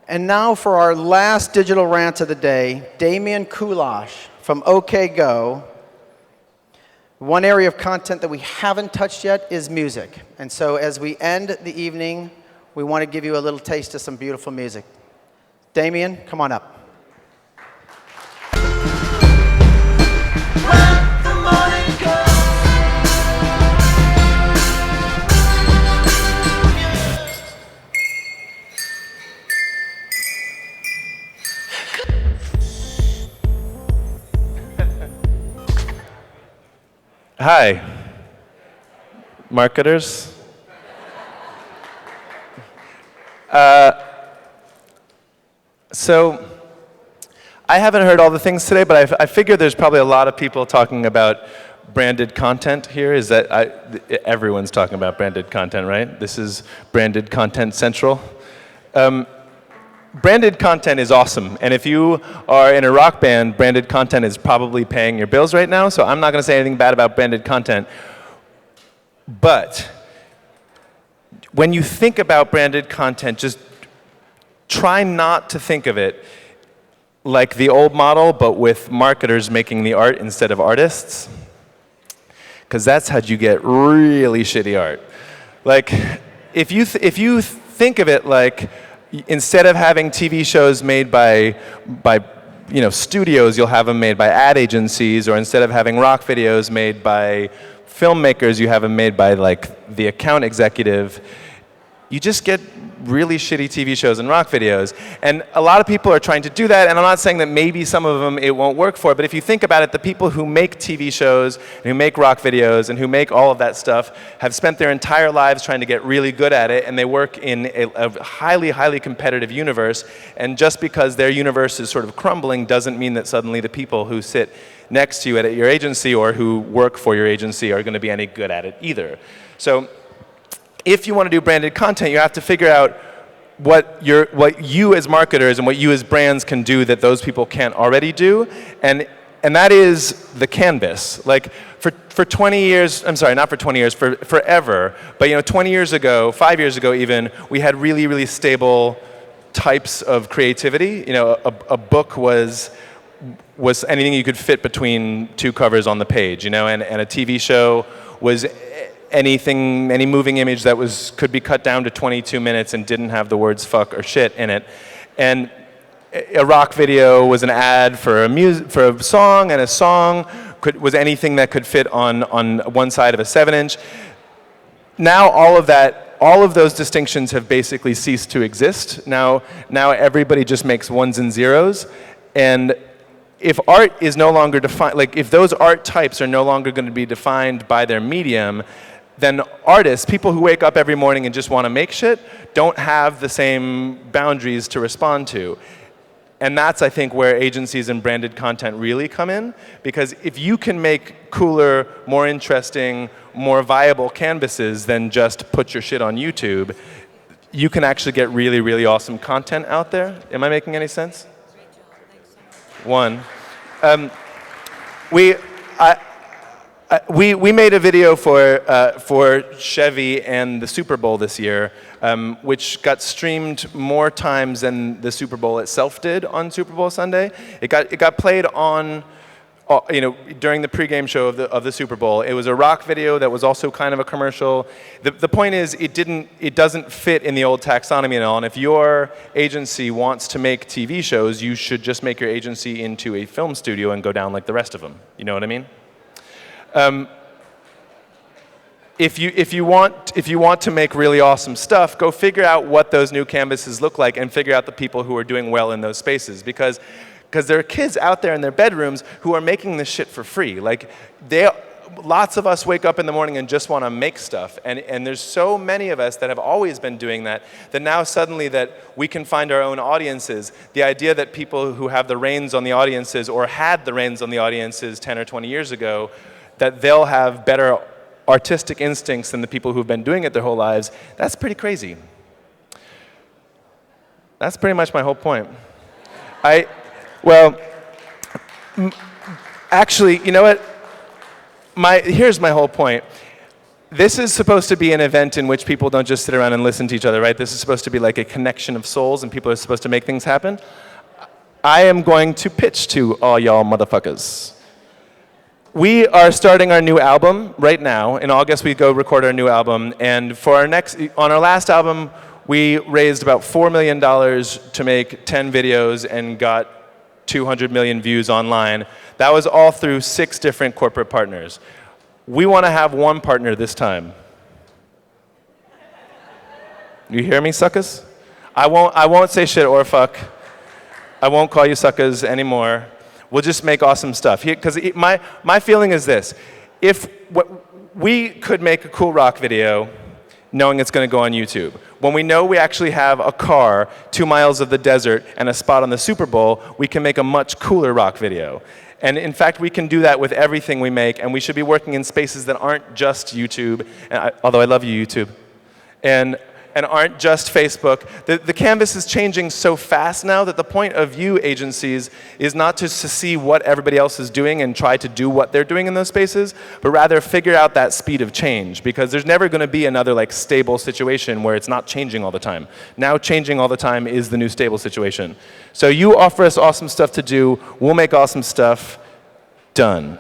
And now for our last digital rant of the day, Damian Kulash from OK Go. One area of content that we haven't touched yet is music. And so as we end the evening, we want to give you a little taste of some beautiful music. Damian, come on up. Hi, marketers. So I haven't heard all the things today, but I figure there's probably a lot of people talking about branded content here. Is that everyone's talking about branded content, right? This is branded content central. Branded content is awesome, and if you are in a rock band, branded content is probably paying your bills right now, so I'm not going to say anything bad about branded content. But when you think about branded content, just try not to think of it like the old model, but with marketers making the art instead of artists, because that's how you get really shitty art. Like, if you think of it like, instead of having TV shows made by studios, you'll have them made by ad agencies, or instead of having rock videos made by filmmakers, you have them made by like the account executive. You just get really shitty TV shows and rock videos. And a lot of people are trying to do that, and I'm not saying that maybe some of them it won't work for, but if you think about it, the people who make TV shows, and who make rock videos, and who make all of that stuff have spent their entire lives trying to get really good at it, and they work in a highly, highly competitive universe, and just because their universe is sort of crumbling doesn't mean that suddenly the people who sit next to you at your agency or who work for your agency are going to be any good at it either. So if you want to do branded content, you have to figure out what you as marketers and what you as brands can do that those people can't already do, and that is the canvas. Like for 20 years, I'm sorry, not for 20 years, for forever, but 20 years ago, 5 years ago even, we had really, really stable types of creativity. A book was anything you could fit between two covers on the page, and a TV show was any moving image that could be cut down to 22 minutes and didn't have the words fuck or shit in it. And a rock video was an ad for a song, and a song was anything that could fit on one side of a 7-inch. Now all of those distinctions have basically ceased to exist. Now everybody just makes ones and zeros, and if art is no longer defined, like if those art types are no longer going to be defined by their medium, then artists, people who wake up every morning and just want to make shit, don't have the same boundaries to respond to. And that's, I think, where agencies and branded content really come in, because if you can make cooler, more interesting, more viable canvases than just put your shit on YouTube, you can actually get really, really awesome content out there. Am I making any sense? One. We made a video for Chevy and the Super Bowl this year, which got streamed more times than the Super Bowl itself did on Super Bowl Sunday. It got played on, during the pregame show of the Super Bowl. It was a rock video that was also kind of a commercial. The point is, it doesn't fit in the old taxonomy at all. And if your agency wants to make TV shows, you should just make your agency into a film studio and go down like the rest of them. You know what I mean? If you want to make really awesome stuff, go figure out what those new canvases look like and figure out the people who are doing well in those spaces, because there are kids out there in their bedrooms who are making this shit for free. Like lots of us wake up in the morning and just want to make stuff, and there's so many of us that have always been doing that now suddenly that we can find our own audiences. The idea that people who have the reins on the audiences or had the reins on the audiences 10 or 20 years ago, that they'll have better artistic instincts than the people who've been doing it their whole lives, that's pretty crazy. That's pretty much my whole point. Actually, you know what? Here's my whole point. This is supposed to be an event in which people don't just sit around and listen to each other, right? This is supposed to be like a connection of souls, and people are supposed to make things happen. I am going to pitch to all y'all motherfuckers. We are starting our new album right now. In August, we go record our new album, and for on our last album, we raised about $4 million to make 10 videos and got 200 million views online. That was all through 6 different corporate partners. We want to have one partner this time. You hear me, suckers? I won't say shit or fuck. I won't call you suckers anymore. We'll just make awesome stuff. Because my feeling is this. If we could make a cool rock video knowing it's going to go on YouTube. When we know we actually have a car, 2 miles of the desert, and a spot on the Super Bowl, we can make a much cooler rock video. And in fact, we can do that with everything we make, and we should be working in spaces that aren't just YouTube, although I love you, YouTube, and aren't just Facebook. The canvas is changing so fast now that the point of view agencies is not just to see what everybody else is doing and try to do what they're doing in those spaces, but rather figure out that speed of change, because there's never going to be another like stable situation where it's not changing all the time. Now changing all the time is the new stable situation. So you offer us awesome stuff to do, we'll make awesome stuff. Done.